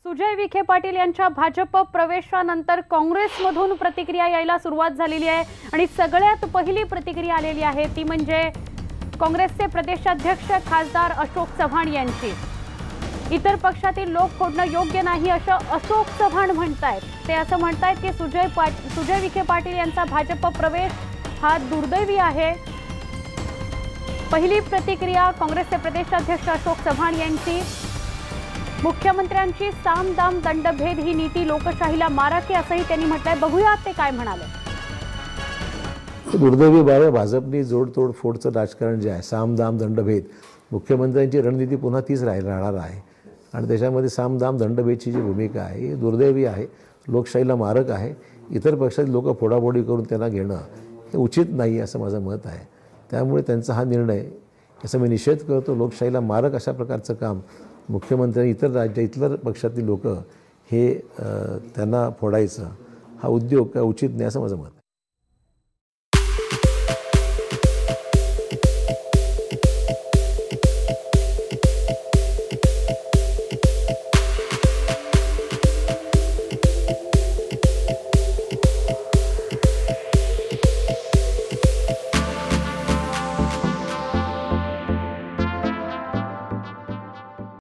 सुजय विखे पाटील यांच्या भाजप प्रवेशानंतर काँग्रेसमधून प्रतिक्रिया यायला सुरुवात झालेली आहे आणि सगळ्यात पहिली प्रतिक्रिया आलेली आहे ती म्हणजे काँग्रेसचे प्रदेशाध्यक्ष खासदार अशोक चव्हाण यांची। इतर पक्षातील लोक फोडणं योग्य नाही असं अशोक चव्हाण म्हणतायत। ते असं म्हणतायत की सुजय विखे पाटील यांचा भाजप प्रवेश हा दुर्दैवी आहे। पहिली प्रतिक्रिया काँग्रेसचे प्रदेशाध्यक्ष अशोक चव्हाण यांची। मुख्यमंत्र्यांची साम दाम दंडभेद ही नीती लोकशाहीला मारक आहे असंही त्यांनी म्हटलंय। बघूयात ते काय म्हणाले। दुर्दैवी बाब आहे। भाजपने जोडतोड फोडचं राजकारण जे आहे, साम दाम दंडभेद, मुख्यमंत्र्यांची रणनीती पुन्हा तीच राहणार आहे आणि त्याच्यामध्ये साम दाम दंडभेदची जी भूमिका आहे ही दुर्दैवी आहे, लोकशाहीला मारक आहे। इतर पक्षातील लोक फोडाफोडी करून त्यांना घेणं हे उचित नाही असं माझं मत आहे। त्यामुळे त्यांचा हा निर्णय याचा मी निषेध करतो। लोकशाहीला मारक अशा प्रकारचं काम मुख्यमंत्र्यांनी इतर पक्षातील लोक हे त्यांना फोडायचं हा उद्योग काय उचित नाही असं माझं मत आहे।